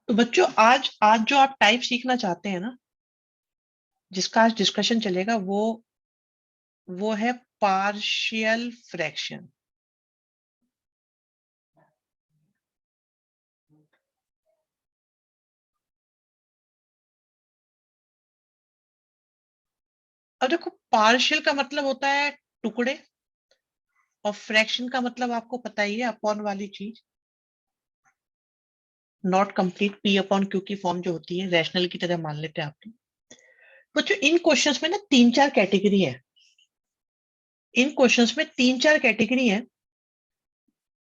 तो बच्चों आज आज जो आप टाइप सीखना चाहते हैं ना, जिसका आज डिस्कशन चलेगा वो है पार्शियल फ्रैक्शन। अब देखो, पार्शियल का मतलब होता है टुकड़े, और फ्रैक्शन का मतलब आपको पता ही है, अपॉन वाली चीज। Not complete, P upon Q की फॉर्म जो होती है, रैशनल की तरह मान लेते हैं आपने। बच्चों इन क्वेश्चंस में ना तीन चार कैटेगरी है। इन क्वेश्चंस में तीन चार कैटेगरी है।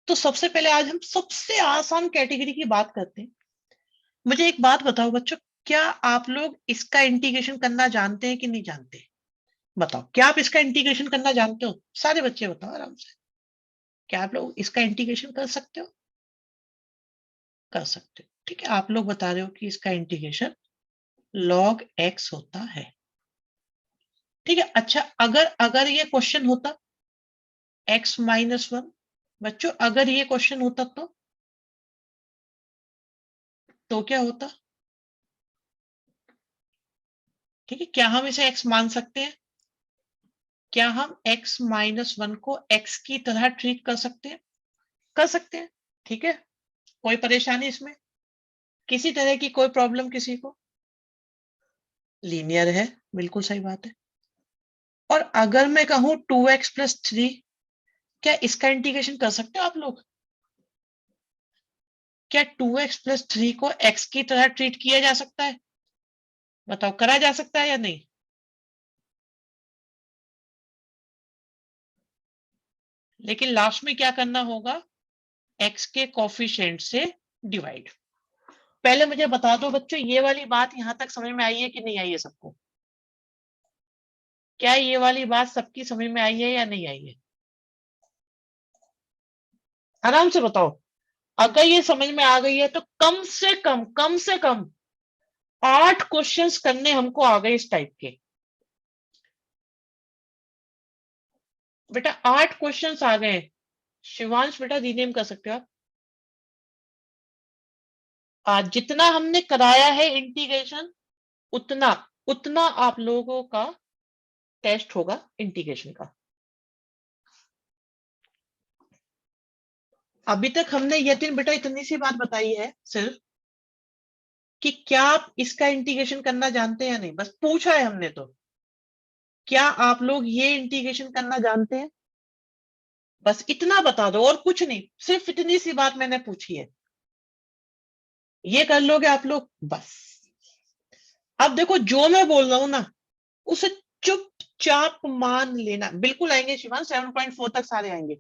तो सबसे पहले आज हम सबसे आसान कैटेगरी की बात करते हैं। मुझे एक बात बताओ बच्चों, क्या आप लोग इसका इंटीग्रेशन करना जानते हैं कि नहीं जानते? बताओ, क्या आप इसका इंटीग्रेशन करना जानते हो? सारे बच्चे बताओ आराम से। क्या आप लोग इसका इंटीग्रेशन कर सकते हो? कर सकते हो, ठीक है। आप लोग बता रहे हो कि इसका इंटीग्रेशन log x होता है, ठीक है। अच्छा, अगर अगर ये क्वेश्चन होता x माइनस वन, बच्चों अगर ये क्वेश्चन होता तो क्या होता? ठीक है, क्या हम इसे x मान सकते हैं? क्या हम x माइनस वन को x की तरह ट्रीट कर सकते हैं? कर सकते हैं, ठीक है। कोई परेशानी इसमें? किसी तरह की कोई प्रॉब्लम किसी को? लीनियर है, बिल्कुल सही बात है। और अगर मैं कहूं 2x+3, क्या इसका इंटीग्रेशन कर सकते हो आप लोग? क्या 2x+3 को x की तरह ट्रीट किया जा सकता है? बताओ, करा जा सकता है या नहीं? लेकिन लास्ट में क्या करना होगा? x के कोफिशिएंट से डिवाइड। पहले मुझे बता दो बच्चों, ये वाली बात यहां तक समझ में आई है कि नहीं आई है सबको? क्या ये वाली बात सबकी समझ में आई है या नहीं आई है? आराम से बताओ। अगर ये समझ में आ गई है तो कम से कम 8 क्वेश्चंस करने हमको आ गए इस टाइप के। बेटा 8 क्वेश्चंस आ गए। शिवांश बेटा रीनेम कर सकते हो आप। आज जितना हमने कराया है इंटीग्रेशन, उतना उतना आप लोगों का टेस्ट होगा इंटीग्रेशन का। अभी तक हमने यतिन बेटा इतनी सी बात बताई है सिर्फ, कि क्या आप इसका इंटीग्रेशन करना जानते हैं या नहीं, बस पूछा है हमने तो। क्या आप लोग ये इंटीग्रेशन करना जानते हैं? बस इतना बता दो, और कुछ नहीं, सिर्फ इतनी सी बात मैंने पूछी है। ये कर लोगे आप लोग बस। अब देखो, जो मैं बोल रहा हूं ना, उसे चुपचाप मान लेना। बिल्कुल आएंगे शिवान, 7.4 तक सारे आएंगे।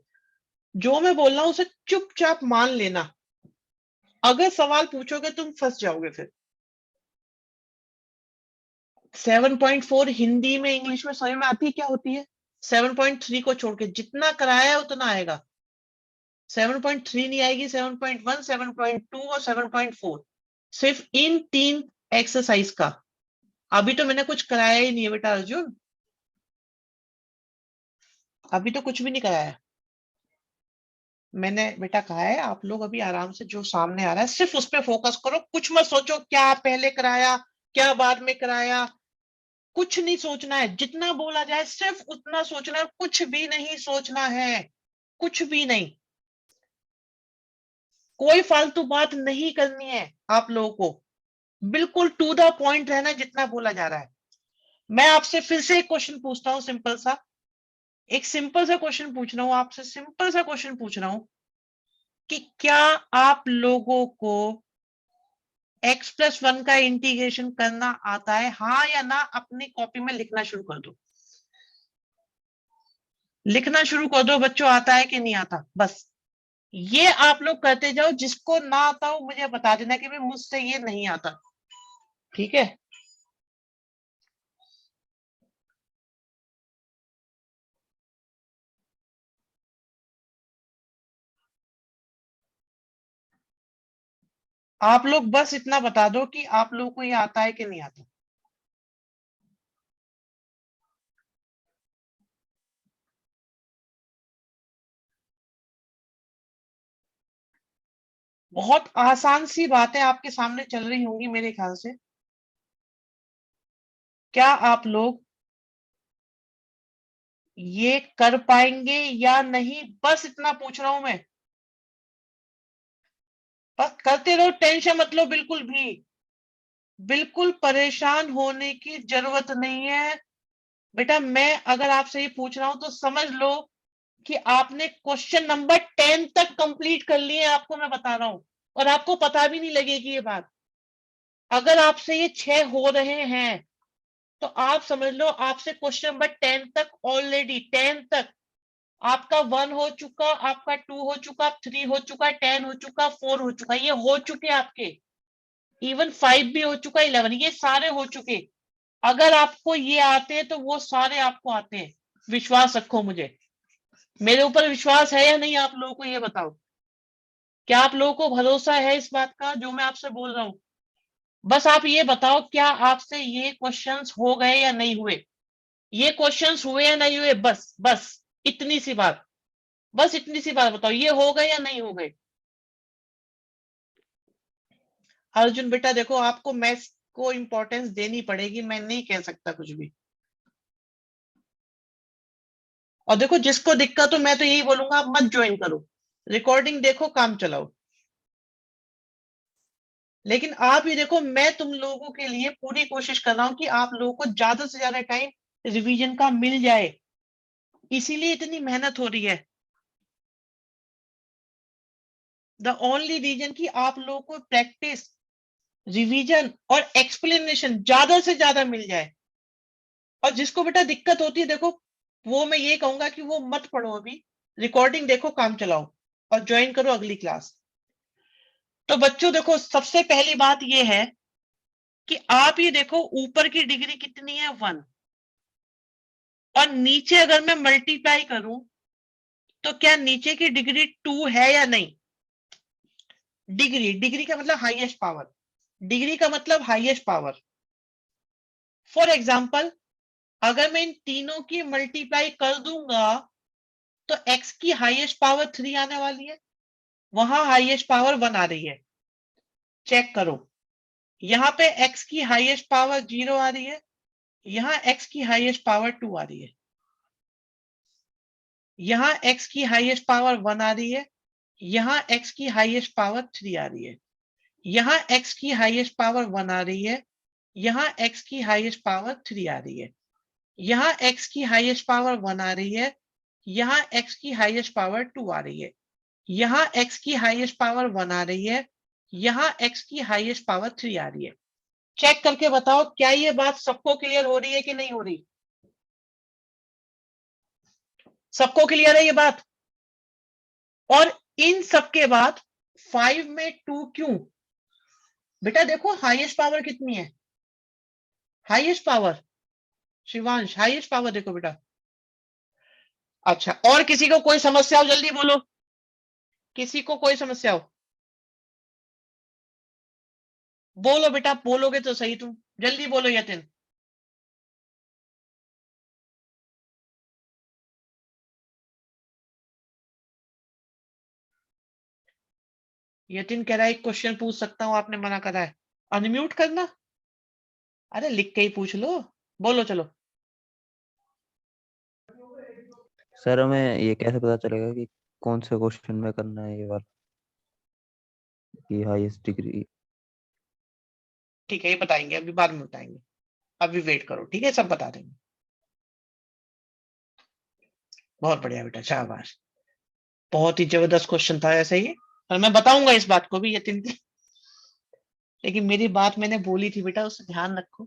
जो मैं बोल रहा हूं उसे चुपचाप मान लेना। अगर सवाल पूछोगे तुम फंस जाओगे फिर। 7.4 हिंदी में इंग्लिश में समझ में आती है क्या होती है? 7.3 को छोड़ के जितना कराया है उतना आएगा। 7.3 नहीं आएगी, 7.1, 7.2 और 7.4, सिर्फ इन तीन एक्सरसाइज का। अभी तो मैंने कुछ कराया ही नहीं है बेटा अर्जुन, अभी तो कुछ भी नहीं कराया। मैंने बेटा कहा है आप लोग अभी आराम से जो सामने आ रहा है सिर्फ उस पर फोकस करो। कुछ मत सोचो क्या पहले कराया, क्या बाद में कराया। कुछ नहीं सोचना है, जितना बोला जाए सिर्फ उतना सोचना है, कुछ भी नहीं सोचना है। कुछ भी नहीं, कोई फालतू बात नहीं करनी है आप लोगों को। बिल्कुल टू द पॉइंट रहना है जितना बोला जा रहा है। मैं आपसे फिर से एक क्वेश्चन पूछता हूँ, सिंपल सा। एक सिंपल सा क्वेश्चन पूछ रहा हूँ आपसे, सिंपल सा क्वेश्चन पूछ रहा हूँ कि क्या आप लोगों को x+1 का इंटीग्रेशन करना आता है, हाँ या ना? अपनी कॉपी में लिखना शुरू कर दो। लिखना शुरू कर दो बच्चों, आता है कि नहीं आता? बस ये आप लोग करते जाओ। जिसको ना आता हो मुझे बता देना कि भाई मुझसे ये नहीं आता, ठीक है। आप लोग बस इतना बता दो कि आप लोगों को ये आता है कि नहीं आता। बहुत आसान सी बातें आपके सामने चल रही होंगी मेरे ख्याल से। क्या आप लोग ये कर पाएंगे या नहीं, बस इतना पूछ रहा हूं मैं। बस करते रहो, टेंशन मत लो बिल्कुल भी। बिल्कुल परेशान होने की जरूरत नहीं है बेटा। मैं अगर आपसे ये पूछ रहा हूं तो समझ लो कि आपने क्वेश्चन नंबर 10 तक कंप्लीट कर लिए, आपको मैं बता रहा हूं। और आपको पता भी नहीं लगेगी ये बात। अगर आपसे ये 6 हो रहे हैं तो आप समझ लो आपसे क्वेश्चन नंबर 10 तक, ऑलरेडी 10 तक आपका 1 हो चुका, आपका 2 हो चुका, 3 हो चुका, 10 हो चुका, 4 हो चुका, ये हो चुके आपके। इवन 5 भी हो चुका, 11, ये सारे हो चुके। अगर आपको ये आते हैं तो वो सारे आपको आते हैं। विश्वास रखो मुझे। मेरे ऊपर विश्वास है या नहीं आप लोगों को, ये बताओ। क्या आप लोगों को भरोसा है इस बात का जो मैं आपसे बोल रहा हूं? बस आप ये बताओ, क्या आपसे ये क्वेश्चंस हो गए या नहीं हुए? ये क्वेश्चंस हुए या नहीं हुए? बस बस इतनी सी बात। बस इतनी सी बात बताओ, ये हो गए या नहीं हो गए? अर्जुन बेटा देखो, आपको मैथ्स को इंपॉर्टेंस देनी पड़ेगी, मैं नहीं कह सकता कुछ भी। और देखो, जिसको दिक्कत हो मैं तो यही बोलूंगा, आप मत ज्वाइन करो, रिकॉर्डिंग देखो, काम चलाओ। लेकिन आप ही देखो, मैं तुम लोगों के लिए पूरी कोशिश कर रहा हूं कि आप लोगों को ज्यादा से ज्यादा टाइम रिवीजन का मिल जाए, इसीलिए इतनी मेहनत हो रही है। द ओनली रीजन कि आप लोगों को प्रैक्टिस, रिवीजन और एक्सप्लेनेशन ज्यादा से ज्यादा मिल जाए। और जिसको बेटा दिक्कत होती है देखो, वो मैं ये कहूंगा कि वो मत पढ़ो अभी, रिकॉर्डिंग देखो, काम चलाओ और ज्वाइन करो अगली क्लास। तो बच्चों देखो, सबसे पहली बात ये है कि आप ये देखो, ऊपर की डिग्री कितनी है? 1। और नीचे अगर मैं मल्टीप्लाई करूं तो क्या नीचे की डिग्री 2 है या नहीं? डिग्री, डिग्री का मतलब हाईएस्ट पावर। डिग्री का मतलब हाईएस्ट पावर। फॉर एग्जाम्पल, अगर मैं इन तीनों की मल्टीप्लाई कर दूंगा तो x की हाईएस्ट पावर 3 आने वाली है, वहां हाईएस्ट पावर 1 आ रही है। चेक करो, यहां पे x की हाईएस्ट पावर 0 आ रही है, यहां x की हाईएस्ट पावर 2 आ रही है, यहां x की हाईएस्ट पावर 1 आ रही है, यहां x की हाईएस्ट पावर 3 आ रही है, यहां x की हाईएस्ट पावर 1 आ रही है, यहां x की हाईएस्ट पावर 3 आ रही है, यहां x की हाईएस्ट पावर 1 आ रही है, यहां x की हाईएस्ट पावर 2 आ रही है, यहां x की हाईएस्ट पावर 1 आ रही है, यहां x की हाईएस्ट पावर 3 आ रही है। चेक करके बताओ, क्या ये बात सबको क्लियर हो रही है कि नहीं हो रही? सबको क्लियर है ये बात? और इन सबके बाद 5 में 2 क्यों? बेटा देखो, हाईएस्ट पावर कितनी है? Highest power, Shivansh highest power देखो बेटा। अच्छा, और किसी को कोई समस्या हो जल्दी बोलो, किसी को कोई समस्या हो? बोलो बेटा, बोलोगे तो सही, तुम जल्दी बोलो यतिन। यतिन कह रहा है एक क्वेश्चन पूछ सकता हूं, आपने मना करा है। अनम्यूट करना? अरे लिख के ही पूछ लो, बोलो चलो। सर हमें ये कैसे पता चलेगा कि कौन से क्वेश्चन में करना है ये वाला, कि हाईएस्ट डिग्री? ठीक है, ये बताएंगे, अभी बाद में बताएंगे, अभी वेट करो, ठीक है, सब बता देंगे। बहुत बढ़िया बेटा, शाबाश। बहुत ही जबरदस्त क्वेश्चन था ऐसे ही। और मैं बताऊंगा इस बात को भी यतिन की। लेकिन मेरी बात मैंने बोली थी बेटा, उसे ध्यान रखो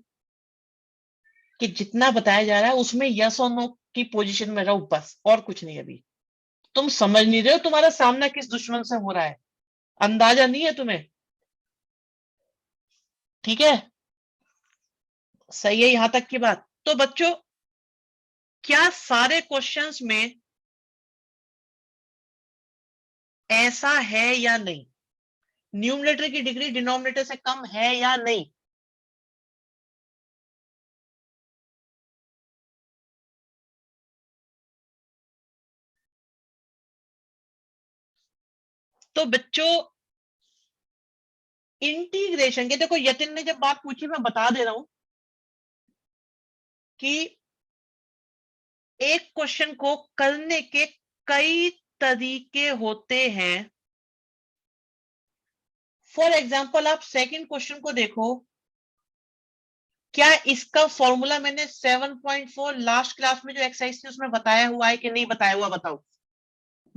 कि जितना बताया जा रहा है उसमें यस और नो की पोजीशन में रहो, बस और कुछ नहीं। अभी तुम समझ नहीं रहे हो तुम्हारा सामना किस दुश्मन से हो रहा है, अंदाजा नहीं है तुम्हें। ठीक है, सही है यहां तक की बात? तो बच्चों, क्या सारे क्वेश्चंस में ऐसा है या नहीं? न्यूमरेटर की डिग्री डिनोमिनेटर से कम है या नहीं? तो बच्चों, इंटीग्रेशन के, देखो यतिन ने जब बात पूछी मैं बता दे रहा हूं कि एक क्वेश्चन को करने के कई तरीके होते हैं। फॉर एग्जाम्पल आप सेकंड क्वेश्चन को देखो, क्या इसका फॉर्मूला मैंने 7.4 लास्ट क्लास में जो एक्सरसाइज थी उसमें बताया हुआ है कि नहीं बताया हुआ, बताओ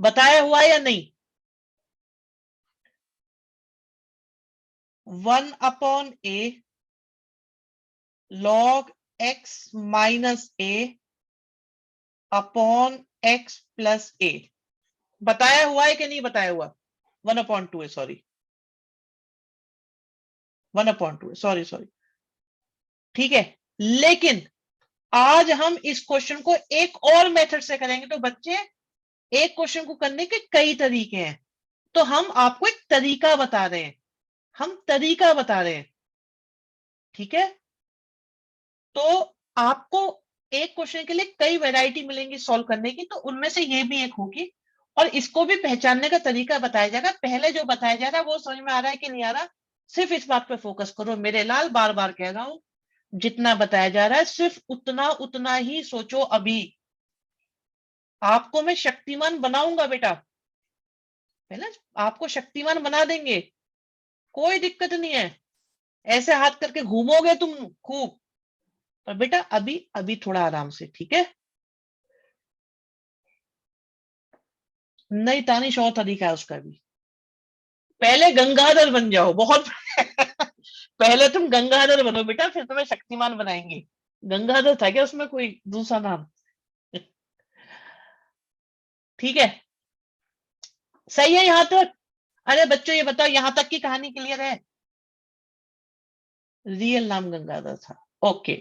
बताया हुआ है या नहीं? 1/a log x minus a upon x plus a, बताया हुआ है कि नहीं बताया हुआ? 1/2 है, सॉरी 1/2 है, सॉरी सॉरी, ठीक है। लेकिन आज हम इस क्वेश्चन को एक और मेथड से करेंगे। तो बच्चे, एक क्वेश्चन को करने के कई तरीके हैं, तो हम आपको एक तरीका बता रहे हैं, हम तरीका बता रहे हैं, ठीक है। तो आपको एक क्वेश्चन के लिए कई वैरायटी मिलेंगी सॉल्व करने की, तो उनमें से ये भी एक होगी, और इसको भी पहचानने का तरीका बताया जाएगा। पहले जो बताया जा रहा है वो समझ में आ रहा है कि नहीं आ रहा? सिर्फ इस बात पे फोकस करो मेरे लाल, बार बार कह रहा हूं, जितना बताया जा रहा है सिर्फ उतना उतना ही सोचो। अभी आपको मैं शक्तिमान बनाऊंगा बेटा, है ना, आपको शक्तिमान बना देंगे, कोई दिक्कत नहीं है। ऐसे हाथ करके घूमोगे तुम खूब, पर बेटा अभी अभी थोड़ा आराम से, ठीक है। नहीं तानिश, और तरीका है उसका भी। पहले गंगाधर बन जाओ, बहुत पहले तुम गंगाधर बनो बेटा, फिर तुम्हें शक्तिमान बनाएंगे। गंगाधर था क्या उसमें कोई दूसरा नाम? ठीक है, सही है यहां तक? अरे बच्चों ये बताओ, यहां तक की कहानी क्लियर है? रियल नाम गंगाधर था, ओके।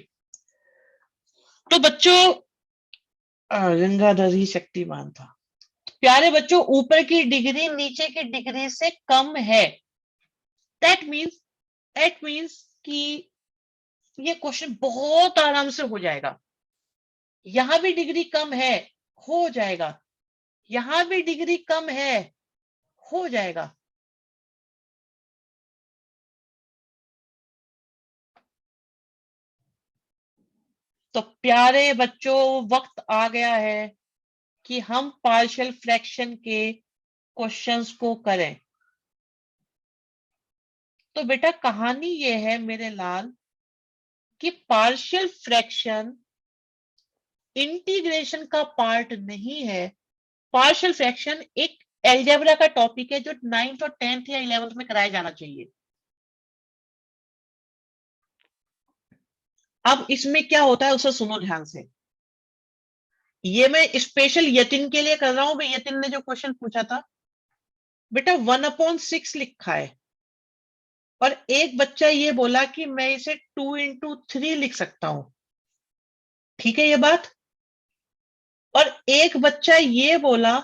तो बच्चों गंगाधर ही शक्तिमान था। प्यारे बच्चों, ऊपर की डिग्री नीचे की डिग्री से कम है, दैट मीन्स कि ये क्वेश्चन बहुत आराम से हो जाएगा। यहां भी डिग्री कम है, हो जाएगा, यहां भी डिग्री कम है, हो जाएगा। तो प्यारे बच्चों, वक्त आ गया है कि हम पार्शियल फ्रैक्शन के क्वेश्चंस को करें। तो बेटा कहानी ये है मेरे लाल कि पार्शियल फ्रैक्शन इंटीग्रेशन का पार्ट नहीं है। पार्शियल फ्रैक्शन एक एल्जेब्रा का टॉपिक है जो 9th और 10th या 11th में कराया जाना चाहिए। अब इसमें क्या होता है उसे सुनो ध्यान से। ये मैं स्पेशल यतिन के लिए कर रहा हूं भाई, यतिन ने जो क्वेश्चन पूछा था बेटा 1/6 लिखा है, और एक बच्चा ये बोला कि मैं इसे 2 into 3 लिख सकता हूं, ठीक है ये बात। और एक बच्चा ये बोला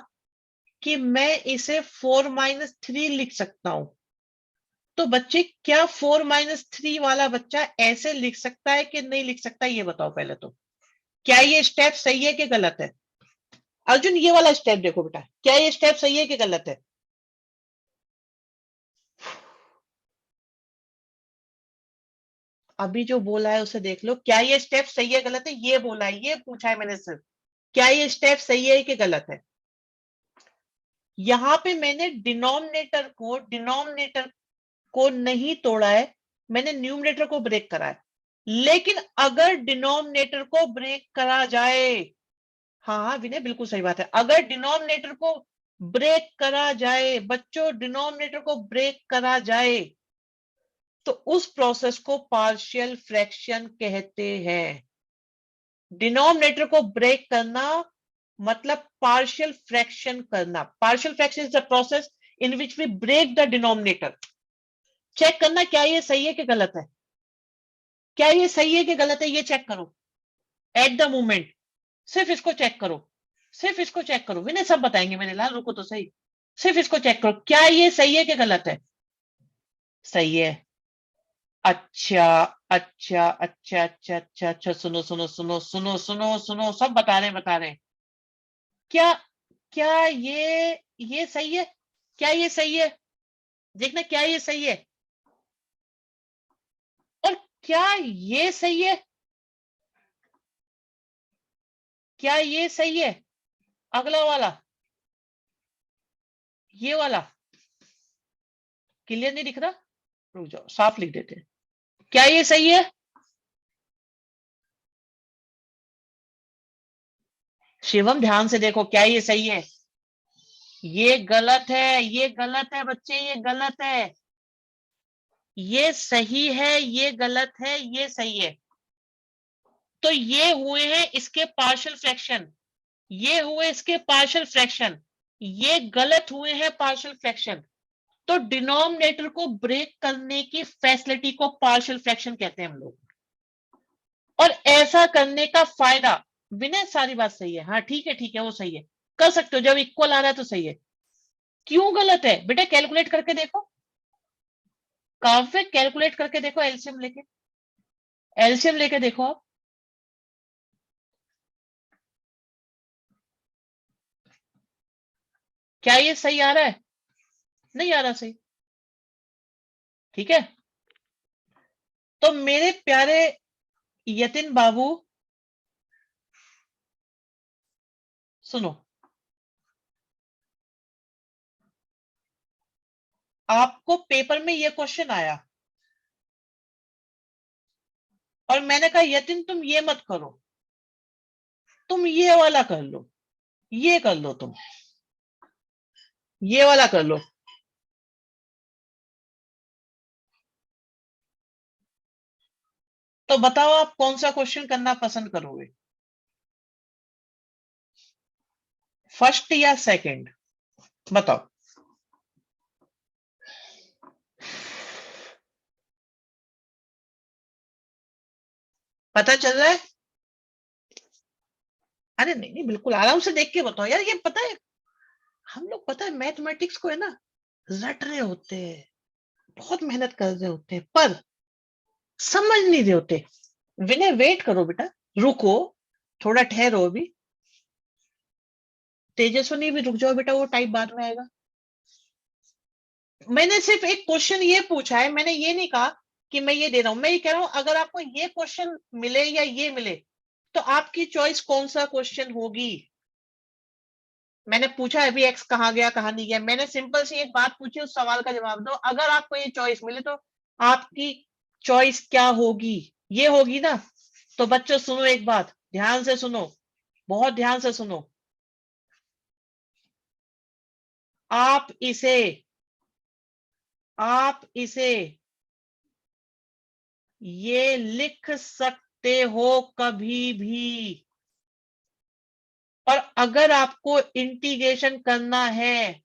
कि मैं इसे 4-3 लिख सकता हूं। तो बच्चे, क्या 4-3 वाला बच्चा ऐसे लिख सकता है कि नहीं लिख सकता, ये बताओ पहले तो। क्या ये स्टेप सही है कि गलत है? अर्जुन ये वाला स्टेप देखो बेटा, क्या ये स्टेप सही है कि गलत है? अभी जो बोला है उसे देख लो, क्या ये स्टेप सही है गलत है, ये बोला है, ये पूछा है मैंने सिर्फ, क्या ये स्टेप सही है कि गलत है। यहां पे मैंने डिनोमिनेटर को नहीं तोड़ा है, मैंने न्यूमरेटर को ब्रेक करा है। लेकिन अगर डिनोमिनेटर को ब्रेक करा जाए, हाँ हाँ विनय बिल्कुल सही बात है, अगर डिनोमिनेटर को ब्रेक करा जाए बच्चों, डिनोमिनेटर को ब्रेक करा जाए तो उस प्रोसेस को पार्शियल फ्रैक्शन कहते हैं। डिनोमिनेटर को ब्रेक करना मतलब पार्शियल फ्रैक्शन करना। Partial fraction is the process in which we break the denominator. Check करना क्या ये सही है कि गलत है, क्या ये सही है कि गलत है, ये चेक करो एट द मोमेंट। सिर्फ इसको चेक करो, सिर्फ इसको चेक करो, विनय सब बताएंगे मेरे लाल, रुको तो सही। सिर्फ इसको चेक करो, क्या ये सही है कि गलत है? सही है। अच्छा अच्छा अच्छा अच्छा अच्छा अच्छा, सुनो सुनो सुनो सुनो सुनो सुनो, सब बता रहे हैं बता रहे हैं। क्या क्या ये सही है? क्या ये सही है? देखना क्या ये सही है? क्या ये सही है? क्या ये सही है? अगला वाला, ये वाला क्लियर नहीं दिख रहा? रुक जाओ, साफ लिख देते हैं। क्या ये सही है? शिवम ध्यान से देखो, क्या ये सही है? ये गलत है, ये गलत है बच्चे, ये गलत है। ये सही है, ये गलत है, ये सही है। तो ये हुए हैं इसके पार्शियल फ्रैक्शन, ये हुए इसके पार्शियल फ्रैक्शन, ये गलत हुए हैं पार्शियल फ्रैक्शन। तो डिनोमिनेटर को ब्रेक करने की फैसिलिटी को पार्शियल फ्रैक्शन कहते हैं हम लोग। और ऐसा करने का फायदा, विनय सारी बात सही है, हाँ ठीक है वो सही है, कर सकते हो, जब इक्वल आ रहा है तो सही है। क्यों गलत है बेटा? कैलकुलेट करके देखो, काव्य कैलकुलेट करके देखो, एलसीएम लेके देखो आप। क्या ये सही आ रहा है? नहीं आ रहा सही। ठीक है, तो मेरे प्यारे यतिन बाबू सुनो, आपको पेपर में ये क्वेश्चन आया और मैंने कहा यतिन तुम ये मत करो, तुम ये वाला कर लो, ये कर लो, तुम ये वाला कर लो। तो बताओ आप कौन सा क्वेश्चन करना पसंद करोगे, फर्स्ट या सेकंड? बताओ। पता चल रहा है? अरे नहीं नहीं, बिल्कुल आराम से देख के बताओ यार, ये पता है हम लोग, पता है मैथमेटिक्स को है ना रट रहे होते हैं, बहुत मेहनत कर रहे होते हैं, पर समझ नहीं रहे होते। विनय वेट करो बेटा, रुको, थोड़ा ठहरो अभी। तेजस्वनी भी रुक जाओ बेटा, वो टाइप बाद में आएगा। मैंने सिर्फ एक क्वेश्चन ये पूछा है, मैंने ये नहीं कहा कि मैं ये दे रहा हूं, मैं ये कह रहा हूं अगर आपको ये क्वेश्चन मिले या ये मिले तो आपकी चॉइस कौन सा क्वेश्चन होगी। मैंने पूछा है अभी एक्स कहाँ गया कहाँ नहीं गया, मैंने सिंपल सी एक बात पूछी, उस सवाल का जवाब दो, अगर आपको ये चॉइस मिले तो आपकी चॉइस क्या होगी? ये होगी ना? तो बच्चों सुनो एक बात, ध्यान से सुनो, बहुत ध्यान से सुनो। आप इसे आप इसे ये लिख सकते हो कभी भी, और अगर आपको इंटीग्रेशन करना है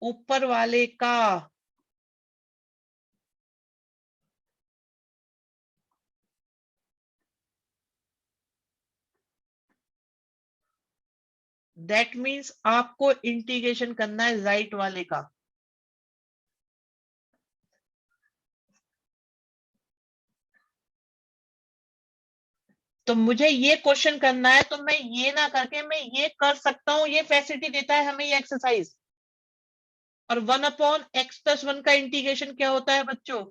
ऊपर वाले का, दैट मीन्स आपको इंटीग्रेशन करना है राइट वाले का। तो मुझे ये क्वेश्चन करना है, तो मैं ये ना करके मैं ये कर सकता हूं, ये फैसिलिटी देता है हमें ये एक्सरसाइज। और 1/x+1 का इंटीग्रेशन क्या होता है बच्चों?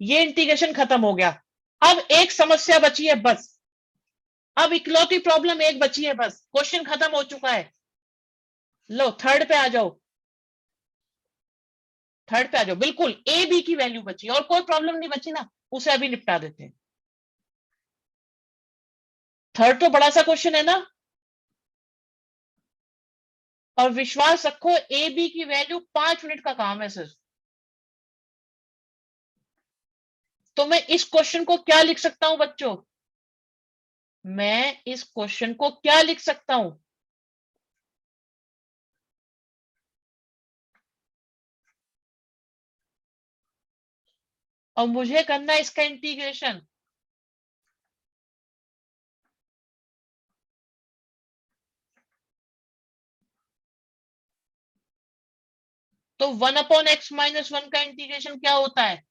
ये इंटीग्रेशन खत्म हो गया। अब एक समस्या बची है बस, अब इकलौती प्रॉब्लम एक बची है बस, क्वेश्चन खत्म हो चुका है। लो थर्ड पे आ जाओ, थर्ड पे आ जाओ, बिल्कुल ए बी की वैल्यू बची और कोई प्रॉब्लम नहीं बची ना, उसे अभी निपटा देते हैं। थर्ड तो बड़ा सा क्वेश्चन है ना, और विश्वास रखो ए बी की वैल्यू 5 मिनट का काम है सिर्फ। तो मैं इस क्वेश्चन को क्या लिख सकता हूं बच्चों? मैं इस क्वेश्चन को क्या लिख सकता हूं? और मुझे करना है इसका इंटीग्रेशन। तो 1/x-1 का इंटीग्रेशन क्या होता है?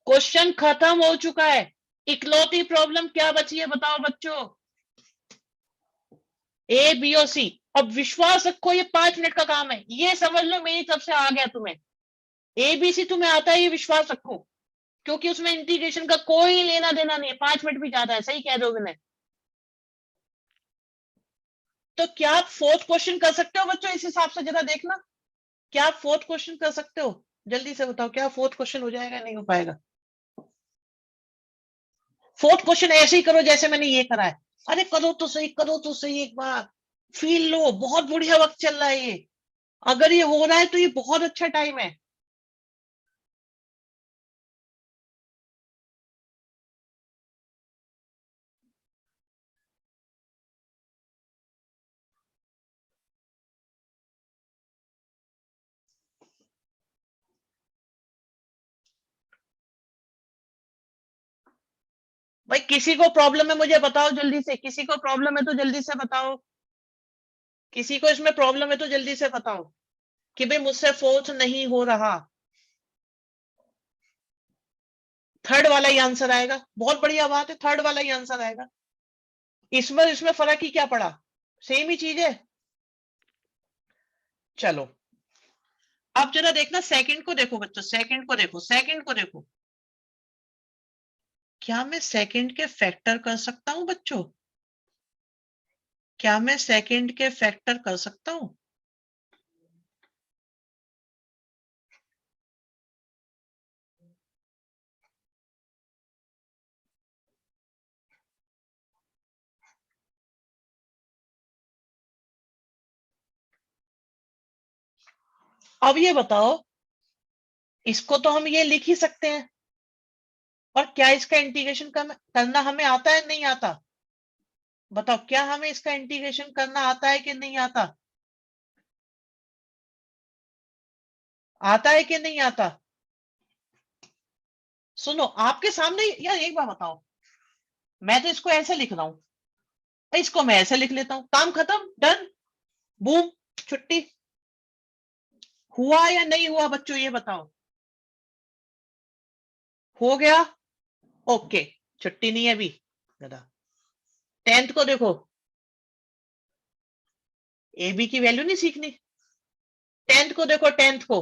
क्वेश्चन खत्म हो चुका है। इकलौती प्रॉब्लम क्या बची है बताओ बच्चों? ए बी और सी। अब विश्वास रखो ये 5 मिनट का काम है, ये समझ लो मेरी तरफ से आ गया तुम्हें। ए बी सी तुम्हें आता है, ये विश्वास रखो, क्योंकि उसमें इंटीग्रेशन का कोई लेना देना नहीं है। 5 मिनट भी ज्यादा है, सही कह रहे हो विनय? तो क्या आप फोर्थ क्वेश्चन कर सकते हो बच्चों? इस हिसाब से जरा देखना, क्या आप फोर्थ क्वेश्चन कर सकते हो? जल्दी से बताओ, क्या फोर्थ क्वेश्चन हो जाएगा नहीं हो पाएगा? फोर्थ क्वेश्चन ऐसे ही करो जैसे मैंने ये करा है। अरे करो तो सही, करो तो सही, एक बार फील लो। बहुत बढ़िया वक्त चल रहा है ये। अगर ये हो रहा है तो ये बहुत अच्छा टाइम है। भाई किसी को प्रॉब्लम है मुझे बताओ जल्दी से, किसी को प्रॉब्लम है तो जल्दी से बताओ, किसी को इसमें प्रॉब्लम है तो जल्दी से बताओ कि भाई मुझसे फोर्थ नहीं हो रहा। थर्ड वाला ही आंसर आएगा, बहुत बढ़िया बात है, थर्ड वाला ही आंसर आएगा। इसमें फर्क ही क्या पड़ा, सेम ही चीज है। चलो अब जरा देखना सेकंड को, देखो बच्चों सेकंड को देखो, सेकंड को देखो। क्या मैं सेकंड के फैक्टर कर सकता हूं बच्चों? क्या मैं सेकंड के फैक्टर कर सकता हूं? अब ये बताओ, इसको तो हम ये लिख ही सकते हैं, और क्या इसका इंटीग्रेशन करना हमें आता है नहीं आता? बताओ, क्या हमें इसका इंटीग्रेशन करना आता है कि नहीं आता? आता है कि नहीं आता? सुनो आपके सामने यार, एक बार बताओ, मैं तो इसको ऐसे लिख रहा हूं, इसको मैं ऐसे लिख लेता हूं, काम खत्म, डन, बूम, छुट्टी। हुआ या नहीं हुआ बच्चों ये बताओ? हो गया, ओके, छुट्टी नहीं है अभी। दादा टेंथ को देखो, ए बी की वैल्यू नहीं सीखनी? टेंथ को देखो, टेंथ को।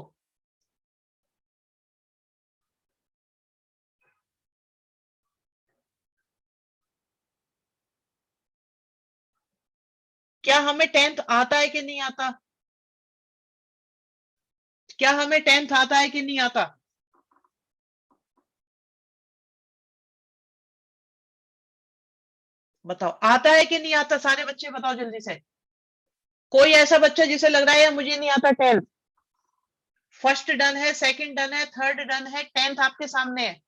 क्या हमें टेंथ आता है कि नहीं आता? क्या हमें टेंथ आता है कि नहीं आता? बताओ आता है कि नहीं आता, सारे बच्चे बताओ जल्दी से। कोई ऐसा बच्चा जिसे लग रहा है मुझे नहीं आता टेंथ? फर्स्ट डन है, सेकंड डन है, थर्ड डन है, टेंथ आपके सामने है।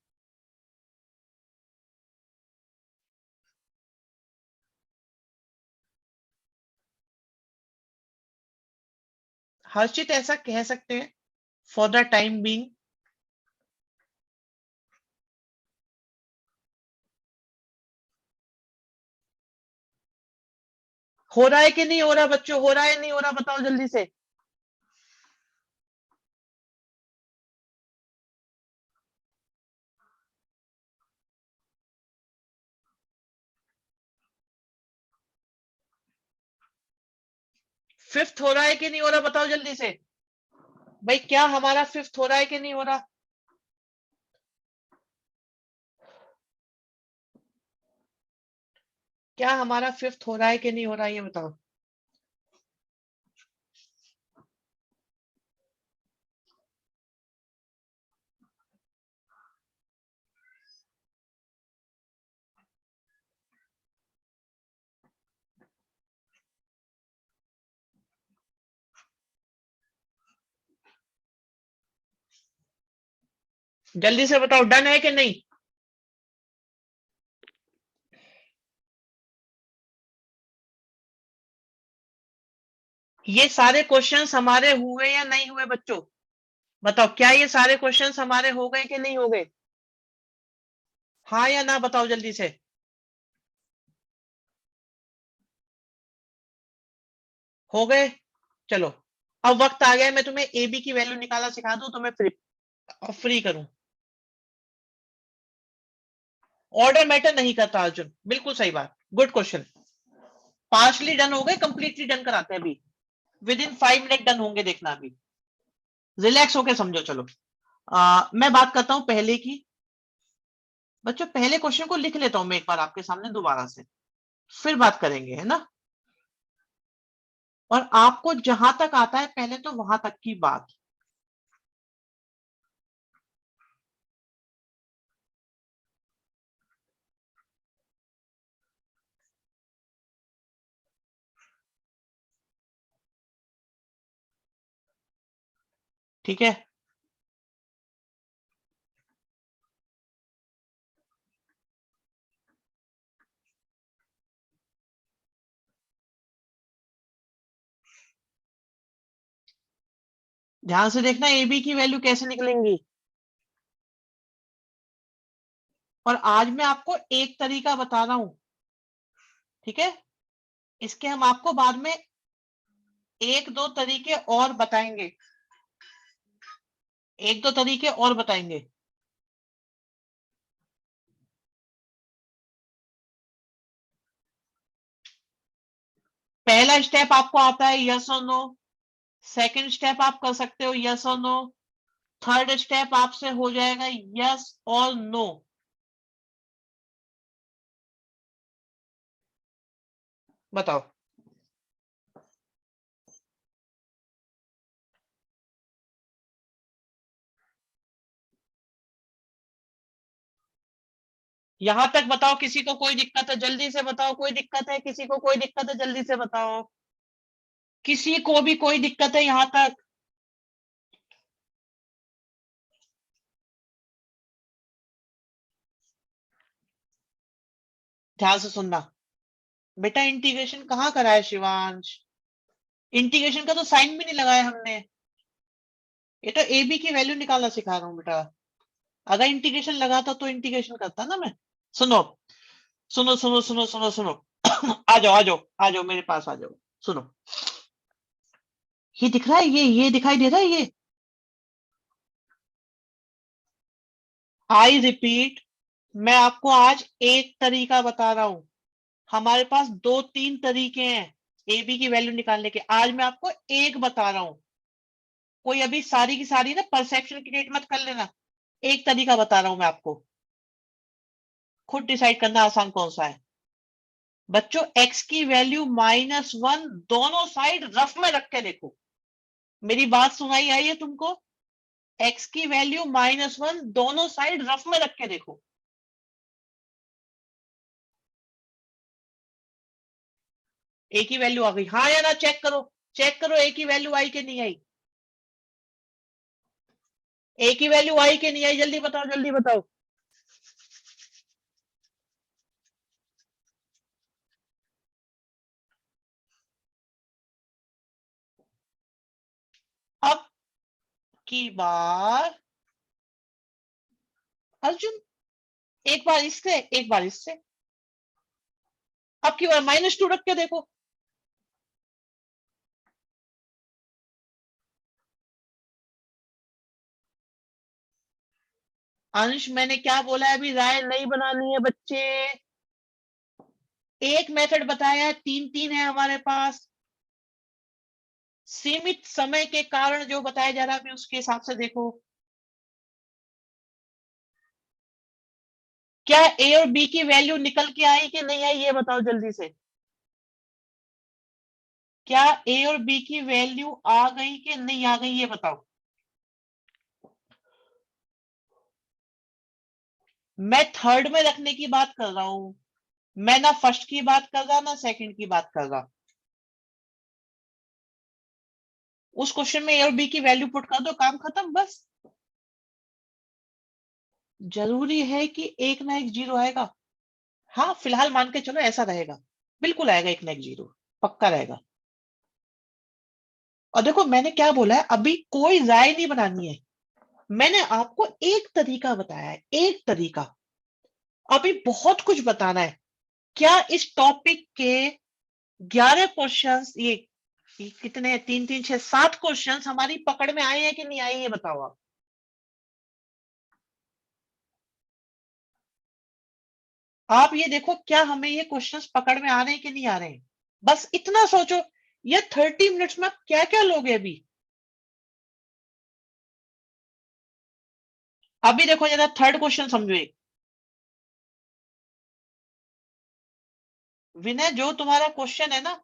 हर्षित ऐसा कह सकते हैं फॉर द टाइम बीइंग। हो रहा है कि नहीं हो रहा बच्चों, हो रहा है नहीं हो रहा बताओ जल्दी से। फिफ्थ हो रहा है कि नहीं हो रहा बताओ जल्दी से। भाई क्या हमारा फिफ्थ हो रहा है कि नहीं हो रहा? क्या हमारा फिफ्थ हो रहा है कि नहीं हो रहा ये बताओ। जल्दी से बताओ, डन है कि नहीं? ये सारे क्वेश्चंस हमारे हुए या नहीं हुए बच्चों? बताओ, क्या ये सारे क्वेश्चंस हमारे हो गए कि नहीं हो गए? हाँ या ना बताओ जल्दी से। हो गए। चलो अब वक्त आ गया है, मैं तुम्हें ए बी की वैल्यू निकालना सिखा दूं, तो मैं फ्री करूं। ऑर्डर मैटर नहीं करता अर्जुन, बिल्कुल सही बात, गुड क्वेश्चन। पार्शली डन हो गए, कंप्लीटली डन कराते हैं अभी, विद इन 5 मिनट डन होंगे, देखना अभी, रिलैक्स होके समझो। चलो मैं बात करता हूं पहले की। बच्चों पहले क्वेश्चन को लिख लेता हूं मैं एक बार आपके सामने दोबारा से, फिर बात करेंगे, है ना। और आपको जहां तक आता है पहले तो वहां तक की बात। ठीक है, ध्यान से देखना ए बी की वैल्यू कैसे निकलेंगी। और आज मैं आपको एक तरीका बता रहा हूं, ठीक है, इसके हम आपको बाद में एक दो तरीके और बताएंगे, एक दो तरीके और बताएंगे। पहला स्टेप आपको आता है यस और नो, सेकंड स्टेप आप कर सकते हो यस और नो, थर्ड स्टेप आपसे हो जाएगा यस और नो। बताओ। यहां तक बताओ, किसी को कोई दिक्कत है जल्दी से बताओ, कोई दिक्कत है किसी को, कोई दिक्कत है जल्दी से बताओ, किसी को भी कोई दिक्कत है यहां तक। ध्यान से सुनना बेटा, इंटीग्रेशन कहाँ करा है शिवांश, इंटीग्रेशन का तो साइन भी नहीं लगाया हमने, ये तो ए बी की वैल्यू निकालना सिखा रहा हूँ बेटा। अगर इंटीग्रेशन लगाता तो इंटीग्रेशन करता ना मैं। सुनो सुनो सुनो सुनो सुनो सुनो आ जाओ आ जाओ आ जाओ, मेरे पास आ जाओ। सुनो, ये दिख रहा है, ये दिखाई दे रहा है, ये आई रिपीट, मैं आपको आज एक तरीका बता रहा हूं, हमारे पास दो तीन तरीके हैं ए बी की वैल्यू निकालने के, आज मैं आपको एक बता रहा हूं। कोई अभी सारी की सारी ना परसेप्शन क्रिएट मत कर लेना, एक तरीका बता रहा हूं मैं आपको, खुद डिसाइड करना आसान कौन सा है। बच्चों x की वैल्यू -1 दोनों साइड रफ में रख के देखो, मेरी बात सुनाई आई है तुमको, x की वैल्यू -1 दोनों साइड रफ में रख के देखो। a की वैल्यू आ गई, हाँ या ना, चेक करो, चेक करो a की वैल्यू आई कि नहीं आई, a की वैल्यू आई कि नहीं आई, जल्दी बताओ जल्दी बताओ। अब की बार अर्जुन, एक बार इससे एक बार इससे, अब की बार -2 रख के देखो। अंश मैंने क्या बोला है, अभी राय नहीं बनानी है बच्चे, एक मेथड बताया है, तीन तीन है हमारे पास, सीमित समय के कारण जो बताया जा रहा है अभी उसके हिसाब से देखो। क्या ए और बी की वैल्यू निकल के आई कि नहीं आई, ये बताओ जल्दी से। क्या ए और बी की वैल्यू आ गई कि नहीं आ गई, ये बताओ। मैं थर्ड में रखने की बात कर रहा हूं, मैं ना फर्स्ट की बात कर रहा ना सेकंड की बात कर रहा। उस क्वेश्चन में ए और बी की वैल्यू पुट कर दो, काम खत्म बस। जरूरी है कि एक ना एक जीरो आएगा, हाँ फिलहाल मान के चलो ऐसा रहेगा, बिल्कुल आएगा एक ना एक जीरो, पक्का रहेगा। और देखो मैंने क्या बोला है, अभी कोई राय नहीं बनानी है, मैंने आपको एक तरीका बताया है, एक तरीका, अभी बहुत कुछ बताना है। क्या इस टॉपिक के 11 क्वेश्चंस, ये कितने हैं, 3 3 6 7 क्वेश्चंस हमारी पकड़ में आए हैं कि नहीं आए, ये बताओ आप। आप ये देखो क्या हमें ये क्वेश्चंस पकड़ में आ रहे हैं कि नहीं आ रहे हैं, बस इतना सोचो। ये 30 मिनट्स में आप क्या क्या लोगे अभी। अभी देखो जरा थर्ड क्वेश्चन समझो। एक विनय, जो तुम्हारा क्वेश्चन है ना,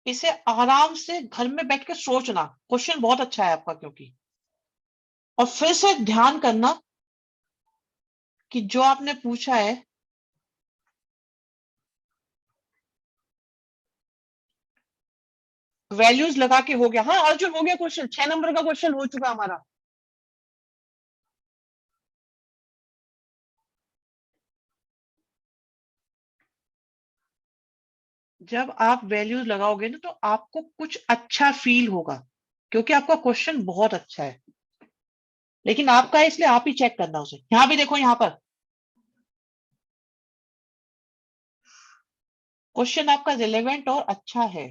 इसे आराम से घर में बैठ के सोचना। क्वेश्चन बहुत अच्छा है आपका, क्योंकि और फिर से ध्यान करना कि जो आपने पूछा है वैल्यूज लगा के हो गया। हाँ अर्जुन, हो गया क्वेश्चन, 6 नंबर का क्वेश्चन हो चुका हमारा। जब आप वैल्यूज लगाओगे ना, तो आपको कुछ अच्छा फील होगा, क्योंकि आपका क्वेश्चन बहुत अच्छा है। लेकिन आपका है, इसलिए आप ही चेक करना उसे। यहां भी देखो, यहां पर क्वेश्चन आपका रिलेवेंट और अच्छा है।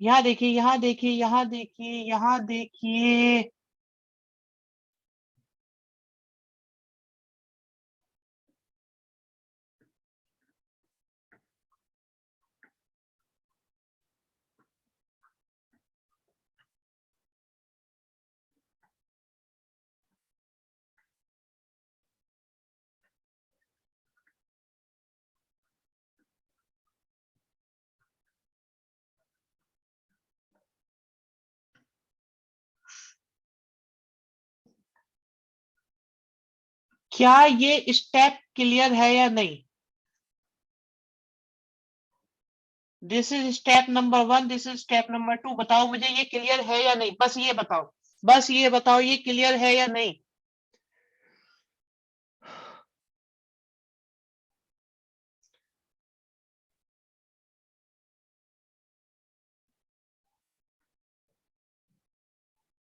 यहाँ देखिए, यहाँ देखिए, यहाँ देखिए, यहाँ देखिए। क्या ये स्टेप क्लियर है या नहीं? This is step number 1, this is step number 2। बताओ मुझे ये क्लियर है या नहीं, बस ये बताओ। बस ये बताओ, ये क्लियर है या नहीं।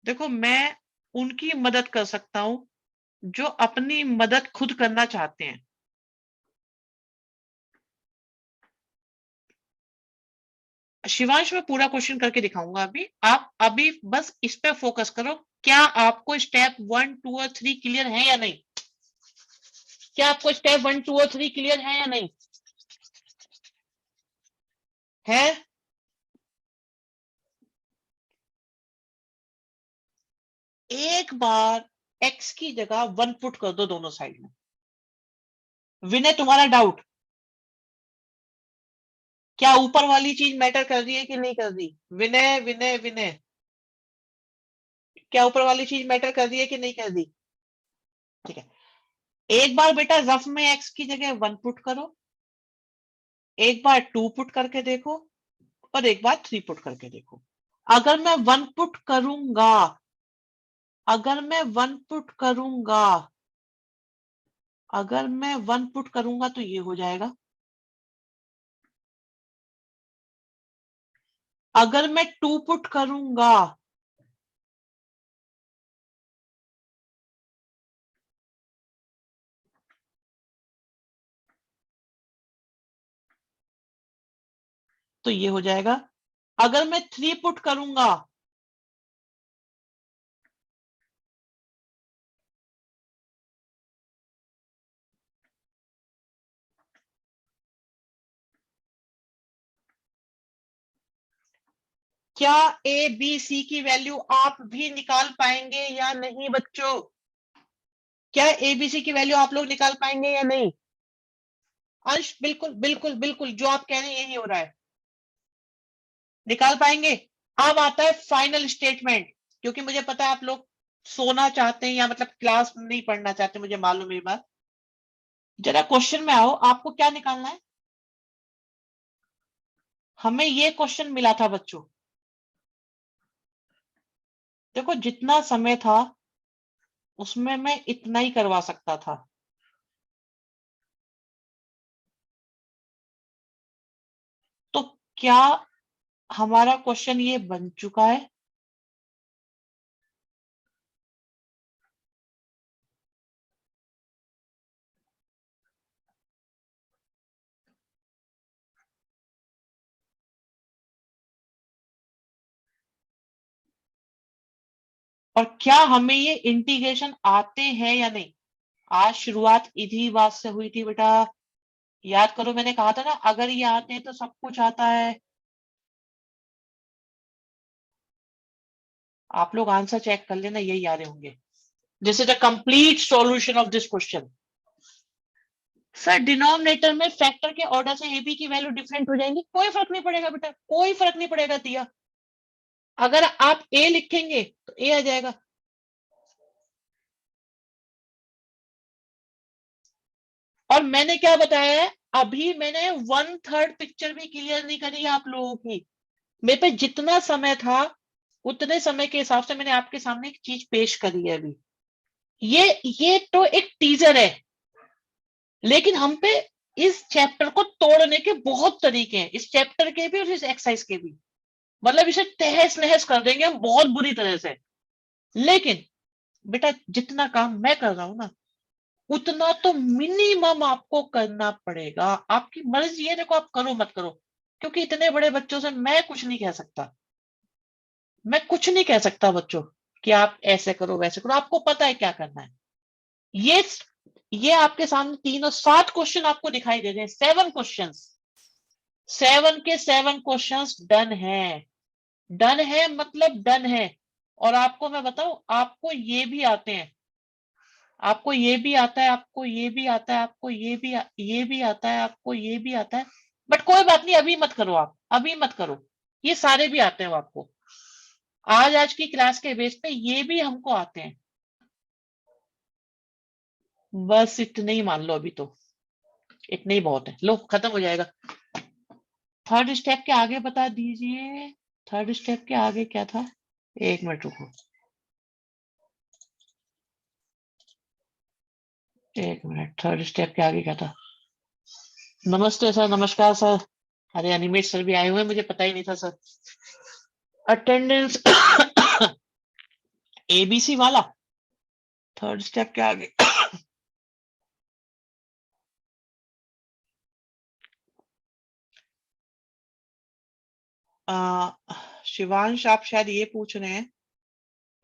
देखो, मैं उनकी मदद कर सकता हूं जो अपनी मदद खुद करना चाहते हैं। शिवांश, मैं पूरा क्वेश्चन करके दिखाऊंगा अभी। आप अभी बस इस पे फोकस करो। क्या आपको स्टेप 1, 2 और 3 क्लियर है या नहीं? क्या आपको स्टेप 1, 2 और 3 क्लियर है या नहीं? है? एक बार x की जगह 1 पुट कर दो दोनों साइड में। विनय, तुम्हारा डाउट? क्या ऊपर वाली चीज मैटर कर रही है कि नहीं कर रही? विनय, विनय, विनय, क्या ऊपर वाली चीज मैटर कर रही है कि नहीं कर रही? ठीक है। एक बार बेटा रफ में x की जगह 1 पुट करो, एक बार 2 पुट करके देखो, और एक बार 3 पुट करके देखो। अगर मैं 1 पुट करूंगा, अगर मैं 1 पुट करूंगा, अगर मैं 1 पुट करूंगा तो ये हो जाएगा। अगर मैं 2 पुट करूंगा, तो ये हो जाएगा। अगर मैं 3 पुट करूंगा, क्या ए बी सी की वैल्यू आप भी निकाल पाएंगे या नहीं बच्चों? क्या ए बी सी की वैल्यू आप लोग निकाल पाएंगे या नहीं? अंश, बिल्कुल बिल्कुल बिल्कुल, जो आप कह रहे हैं यही हो रहा है। निकाल पाएंगे? अब आता है फाइनल स्टेटमेंट। क्योंकि मुझे पता है आप लोग सोना चाहते हैं, या मतलब क्लास नहीं पढ़ना चाहते, मुझे मालूम है ये बात। जरा क्वेश्चन में आओ, आपको क्या निकालना है? हमें ये क्वेश्चन मिला था बच्चों। देखो, जितना समय था उसमें मैं इतना ही करवा सकता था। तो क्या हमारा क्वेश्चन ये बन चुका है? और क्या हमें ये इंटीग्रेशन आते हैं या नहीं? आज शुरुआत इन्हीं बात से हुई थी बेटा। याद करो, मैंने कहा था ना अगर ये आते हैं तो सब कुछ आता है। आप लोग आंसर चेक कर लेना, यही आ रहे होंगे। This is the complete solution of this question. Sir denominator में फैक्टर के ऑर्डर से ए बी की वैल्यू डिफरेंट हो जाएंगी, कोई फर्क नहीं पड़ेगा बेटा, कोई फर्क नहीं पड़ेगा दिया। अगर आप ए लिखेंगे तो ए आ जाएगा। और मैंने क्या बताया है, अभी मैंने 1/3 पिक्चर भी क्लियर नहीं करी है आप लोगों की। मेरे पे जितना समय था उतने समय के हिसाब से मैंने आपके सामने एक चीज पेश करी है अभी। ये तो एक टीजर है, लेकिन हम पे इस चैप्टर को तोड़ने के बहुत तरीके हैं, इस चैप्टर के भी और इस एक्सरसाइज के भी। मतलब इसे तहस नहस कर देंगे हम बहुत बुरी तरह से। लेकिन बेटा जितना काम मैं कर रहा हूं ना, उतना तो मिनिमम आपको करना पड़ेगा। आपकी मर्जी है, देखो आप करो मत करो, क्योंकि इतने बड़े बच्चों से मैं कुछ नहीं कह सकता। मैं कुछ नहीं कह सकता बच्चों कि आप ऐसे करो वैसे करो, आपको पता है क्या करना है। ये ये आपके सामने 3 और 7 क्वेश्चन आपको दिखाई दे रहे हैं, 7 क्वेश्चंस, 7 के 7 क्वेश्चंस डन है। डन है मतलब डन है। और आपको मैं बताऊं, आपको ये भी आते हैं, आपको ये भी आता है, आपको ये भी आता है, आपको ये भी आता है, आपको ये भी आता है। बट कोई बात नहीं, अभी मत करो, आप अभी मत करो। ये सारे भी आते हैं आपको, आज की क्लास के बेस पे ये भी हमको आते हैं। बस इतने ही मान लो अभी तो, इतने ही बहुत है, लो खत्म हो जाएगा। थर्ड स्टेप के आगे बता दीजिए, थर्ड स्टेप के आगे क्या था? एक मिनट रुको, एक मिनट, थर्ड स्टेप के आगे क्या था? नमस्ते सर, नमस्कार सर। अरे अनिमेश सर भी आए हुए हैं, मुझे पता ही नहीं था सर। अटेंडेंस एबीसी वाला थर्ड स्टेप के आगे। शिवांश आप शायद ये पूछ रहे हैं,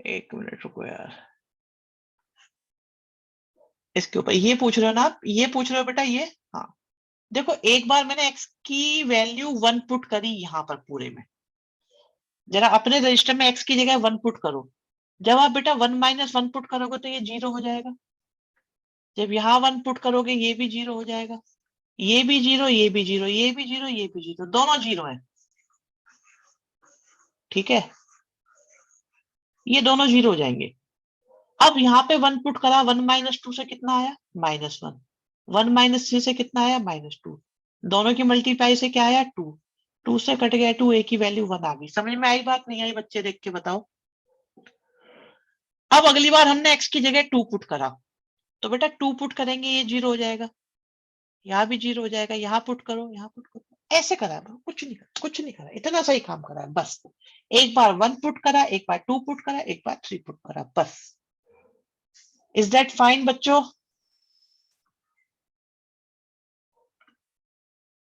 एक मिनट रुको यार, इसके ऊपर ये पूछ रहे हो ना आप, ये पूछ रहे हो बेटा ये। हाँ देखो, एक बार मैंने एक्स की वैल्यू 1 पुट करी यहाँ पर पूरे में, जरा अपने रजिस्टर में एक्स की जगह 1 पुट करो। जब आप बेटा 1 - 1 पुट करोगे तो ये 0 हो जाएगा। जब यहाँ 1 पुट करोगे ये भी 0 हो जाएगा, ये भी 0, ये भी 0, ये भी 0, ये भी 0, दोनों 0 है। ठीक है, ये दोनों 0 हो जाएंगे। अब यहाँ पे 1 पुट करा, 1 - 2 से कितना आया? -1। 1 - 3 से कितना आया? -2। दोनों की मल्टीप्लाई से क्या आया? 2। 2 से कट गया 2, ए की वैल्यू 1 आ गई। समझ में आई बात, नहीं आई बच्चे? देख के बताओ। अब अगली बार हमने x की जगह 2 पुट करा, तो बेटा 2 पुट करेंगे ये 0 हो जाएगा, यहाँ भी 0 हो जाएगा, यहाँ पुट करो, यहाँ पुट करो। ऐसे करा है, कुछ नहीं करा, कुछ नहीं करा, इतना सही काम करा है बस। एक बार 1 पुट करा, एक बार 2 पुट करा, एक बार 3 पुट करा, बस। इज दैट फाइन बच्चों?